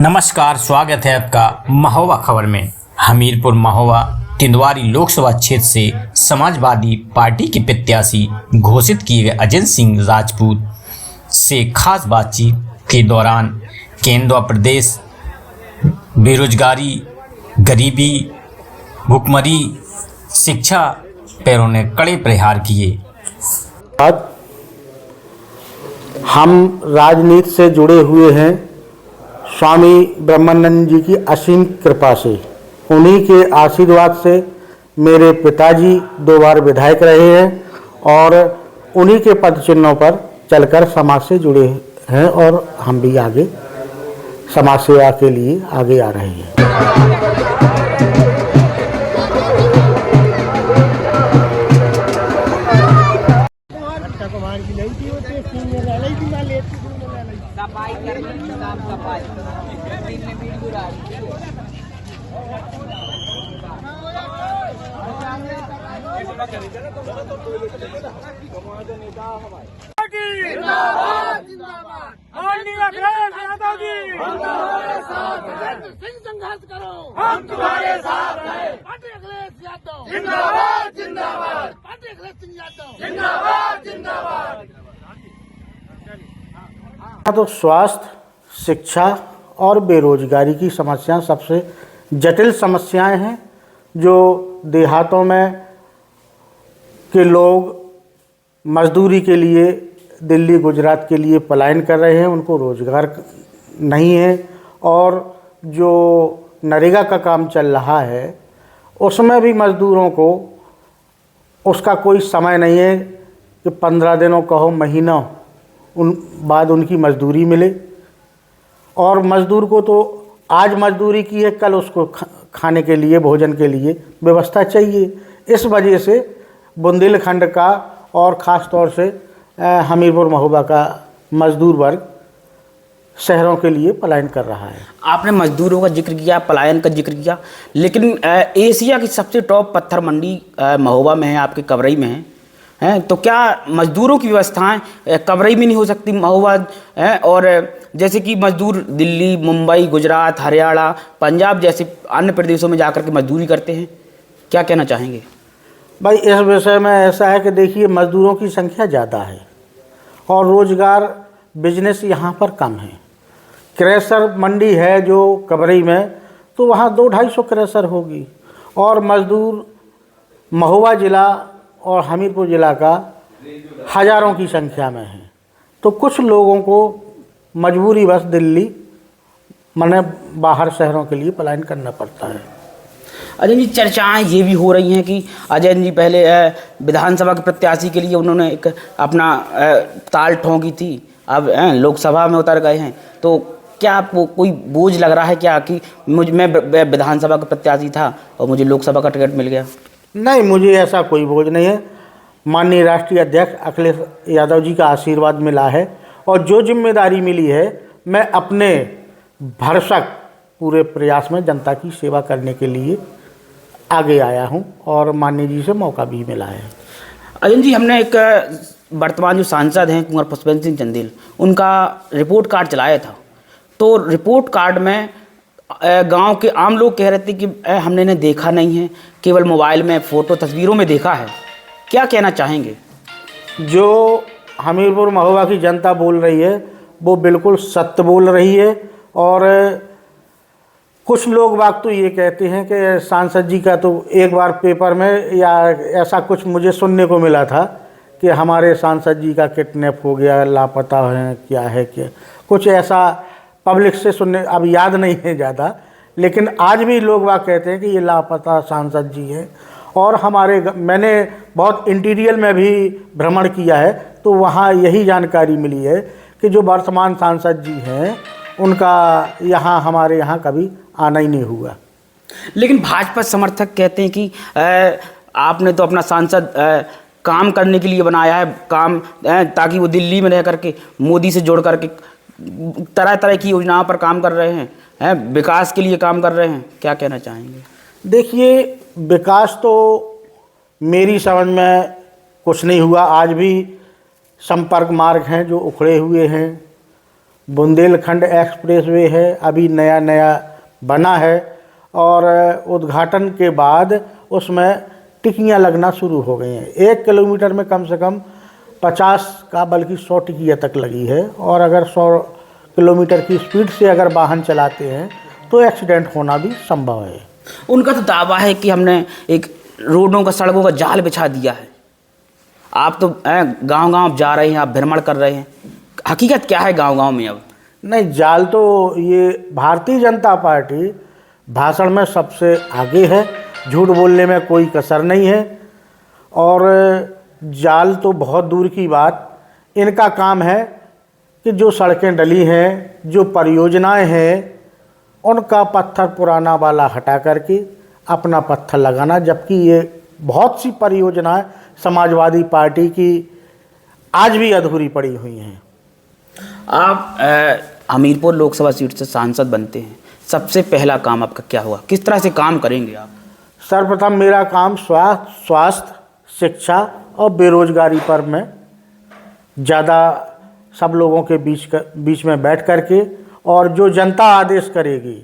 नमस्कार, स्वागत है आपका महोबा खबर में। हमीरपुर महोबा तिंदवारी लोकसभा क्षेत्र से समाजवादी पार्टी के प्रत्याशी घोषित किए गए अजय सिंह राजपूत से खास बातचीत के दौरान केंद्र व प्रदेश बेरोजगारी, गरीबी, भुखमरी, शिक्षा पर उन्होंने कड़े प्रहार किए। हम राजनीति से जुड़े हुए हैं स्वामी ब्रह्मानंद जी की असीम कृपा से। उन्हीं के आशीर्वाद से मेरे पिताजी 2 बार विधायक रहे हैं और उन्हीं के पद चिन्हों पर चलकर समाज से जुड़े हैं और हम भी आगे समाज सेवा के लिए आगे आ रहे हैं। सफाई करने काम सफाई संघर्ष करो, हम तुम्हारे साथ हैं। पार्टी अखिलेश यादव जिंदाबाद जिंदाबाद, पार्टी अखिलेश सिंह यादव जिंदाबाद जिंदाबाद। तो स्वास्थ्य, शिक्षा और बेरोजगारी की समस्याएं सबसे जटिल समस्याएं हैं जो देहातों में के लोग मजदूरी के लिए दिल्ली, गुजरात के लिए पलायन कर रहे हैं, उनको रोजगार नहीं है। और जो नरेगा का काम चल रहा है उसमें भी मज़दूरों को उसका कोई समय नहीं है कि 15 दिनों कहो महीनों उन बाद उनकी मजदूरी मिले। और मज़दूर को तो आज मजदूरी की है, कल उसको खाने के लिए, भोजन के लिए व्यवस्था चाहिए। इस वजह से बुंदेलखंड का और ख़ास तौर से हमीरपुर महोबा का मज़दूर वर्ग शहरों के लिए पलायन कर रहा है। आपने मजदूरों का जिक्र किया, पलायन का जिक्र किया, लेकिन एशिया की सबसे टॉप पत्थर मंडी महोबा में है, आपके कवरई में है। तो क्या मजदूरों की व्यवस्थाएं कवरई में नहीं हो सकती महोबा? और जैसे कि मजदूर दिल्ली, मुंबई, गुजरात, हरियाणा, पंजाब जैसे अन्य प्रदेशों में जाकर के मजदूरी करते हैं, क्या कहना चाहेंगे? भाई, इस विषय में ऐसा है कि देखिए, मज़दूरों की संख्या ज़्यादा है और रोज़गार बिजनेस यहाँ पर कम है। क्रेशर मंडी है जो कवरई में, तो वहाँ 200-250 क्रेशर होगी और मज़दूर महोबा ज़िला और हमीरपुर ज़िला का हज़ारों की संख्या में है। तो कुछ लोगों को मजबूरी बस दिल्ली माने बाहर शहरों के लिए पलायन करना पड़ता है। अजय जी, चर्चाएं ये भी हो रही हैं कि अजय जी पहले विधानसभा के प्रत्याशी के लिए उन्होंने एक अपना ताल ठोंकी थी, अब लोकसभा में उतर गए हैं। तो क्या आपको कोई बोझ लग रहा है क्या कि मैं विधानसभा का प्रत्याशी था और मुझे लोकसभा का टिकट मिल गया? नहीं, मुझे ऐसा कोई बोझ नहीं है। माननीय राष्ट्रीय अध्यक्ष अखिलेश यादव जी का आशीर्वाद मिला है और जो जिम्मेदारी मिली है, मैं अपने भरसक पूरे प्रयास में जनता की सेवा करने के लिए आगे आया हूं और माननीय जी से मौका भी मिला है। अजय जी, हमने एक वर्तमान जो सांसद हैं कुंवर पुष्पेंद्र सिंह चंदेल, उनका रिपोर्ट कार्ड चलाया था। तो रिपोर्ट कार्ड में गांव के आम लोग कह रहे थे कि हमने इन्हें देखा नहीं है, केवल मोबाइल में फ़ोटो तस्वीरों में देखा है। क्या कहना चाहेंगे? जो हमीरपुर महोबा की जनता बोल रही है वो बिल्कुल सत्य बोल रही है। और कुछ लोग बात तो ये कहते हैं कि सांसद जी का तो एक बार पेपर में या ऐसा कुछ मुझे सुनने को मिला था कि हमारे सांसद जी का किडनैप हो गया, लापता है, क्या है, क्या कुछ ऐसा पब्लिक से सुनने, अब याद नहीं है ज़्यादा, लेकिन आज भी लोग बात कहते हैं कि ये लापता सांसद जी हैं। और मैंने बहुत इंटीरियर में भी भ्रमण किया है तो वहाँ यही जानकारी मिली है कि जो वर्तमान सांसद जी हैं उनका हमारे यहाँ कभी आना ही नहीं हुआ। लेकिन भाजपा समर्थक कहते हैं कि आपने तो अपना सांसद काम करने के लिए बनाया है, काम ताकि वो दिल्ली में रह करके मोदी से जोड़ करके तरह तरह की योजनाओं पर काम कर रहे हैं, विकास के लिए काम कर रहे हैं। क्या कहना चाहेंगे? देखिए, विकास तो मेरी समझ में कुछ नहीं हुआ। आज भी संपर्क मार्ग हैं जो उखड़े हुए हैं, बुंदेलखंड एक्सप्रेसवे है, अभी नया नया बना है और उद्घाटन के बाद उसमें टिकियाँ लगना शुरू हो गई हैं। 1 किलोमीटर में कम से कम 50 का बल्कि 100 टिकियाँ तक लगी है और अगर 100 किलोमीटर की स्पीड से अगर वाहन चलाते हैं तो एक्सीडेंट होना भी संभव है। उनका तो दावा है कि हमने एक रोडों का, सड़कों का जाल बिछा दिया है। आप तो गांव-गांव जा रहे हैं, आप भ्रमण कर रहे हैं, हकीकत क्या है गांव-गांव में अब? नहीं, जाल तो ये भारतीय जनता पार्टी भाषण में सबसे आगे है, झूठ बोलने में कोई कसर नहीं है और जाल तो बहुत दूर की बात। इनका काम है कि जो सड़कें डली हैं, जो परियोजनाएं हैं, उनका पत्थर पुराना वाला हटा करके अपना पत्थर लगाना, जबकि ये बहुत सी परियोजनाएं समाजवादी पार्टी की आज भी अधूरी पड़ी हुई हैं। आप हमीरपुर लोकसभा सीट से सांसद बनते हैं, सबसे पहला काम आपका क्या हुआ? किस तरह से काम करेंगे आप? सर्वप्रथम मेरा काम स्वास्थ्य, शिक्षा और बेरोजगारी पर मैं ज़्यादा सब लोगों के बीच में बैठ करके, और जो जनता आदेश करेगी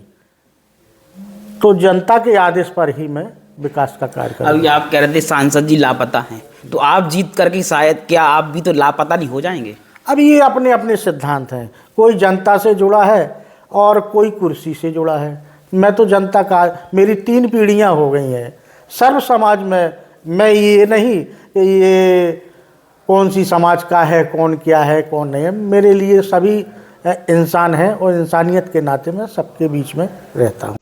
तो जनता के आदेश पर ही मैं विकास का कार्य करूँगा। अभी आप कह रहे थे सांसद जी लापता हैं, तो आप जीत करके शायद क्या आप भी तो लापता नहीं हो जाएंगे? अब ये अपने अपने सिद्धांत हैं, कोई जनता से जुड़ा है और कोई कुर्सी से जुड़ा है। मैं तो जनता का, मेरी 3 पीढ़ियां हो गई हैं सर्व समाज में। मैं ये नहीं कि ये कौन सी समाज का है, कौन क्या है, कौन नहीं है। मेरे लिए सभी इंसान हैं और इंसानियत के नाते मैं सबके बीच में रहता हूँ।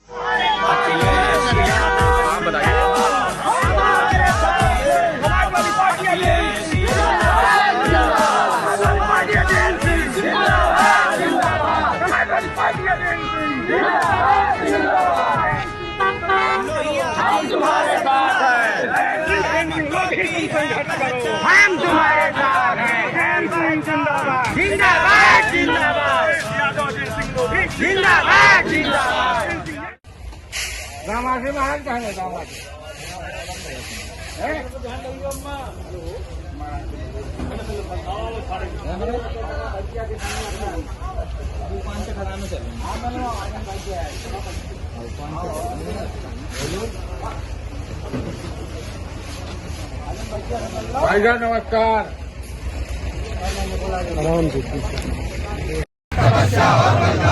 हम तुम्हारे साथ हैं, जिंदाबाद जिंदाबाद जिंदाबाद जिंदाबाद। रामाजी महाराज कहेंगे, रामाजी भाईजान नमस्कार। आराम से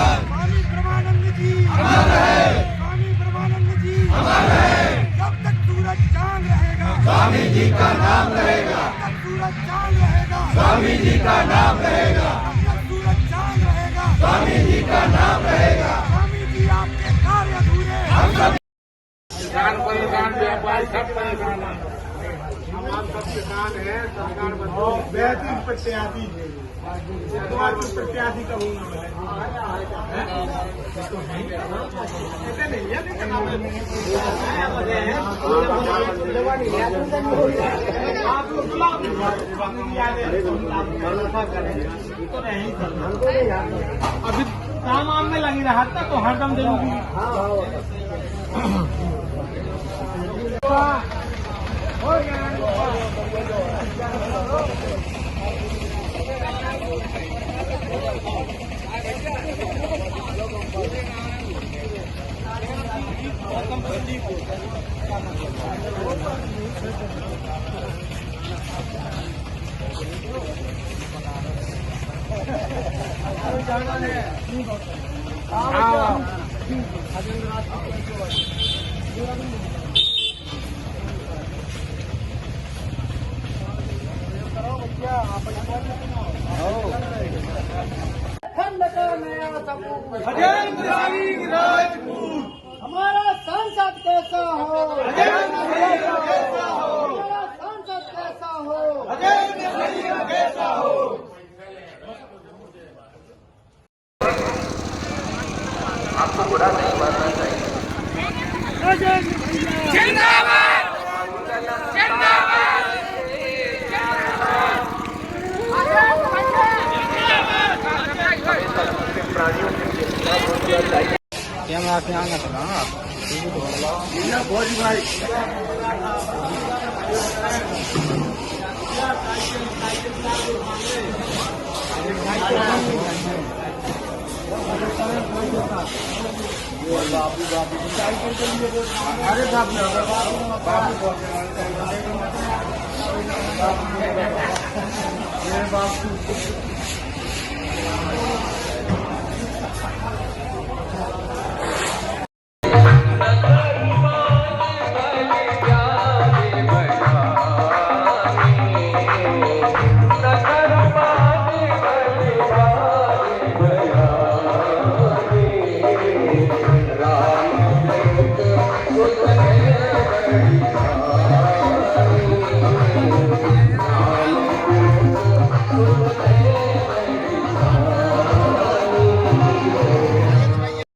स्वामी ब्रह्मानंद जी अमर है, स्वामी ब्रह्मानंद जी अमर है। जब तक सूरज चांद रहेगा स्वामी जी का नाम रहेगा, जब तक सूरज चांद रहेगा स्वामी जी का नाम रहेगा, जब तक सूरज चांद रहेगा स्वामी जी का नाम रहेगा। स्वामी जी आपके कार्य अधूरे, हम सब परेशान व्यापारी सब परेशान हैं, आप सब किसान हैं, सरकार बेहतरीन प्रत्याशी प्रत्याशी का होना अभी काम वाम में लगी रहा था तो हरदम जरूरी हो गया। हमारा सांसद कैसा हो, हमारा सांसद कैसा हो, कैसा हो। आपको बुरा नहीं मानना चाहिए। जिंदाबाद जिंदाबाद कैमरा से आगे चलाना भोज भाई। राम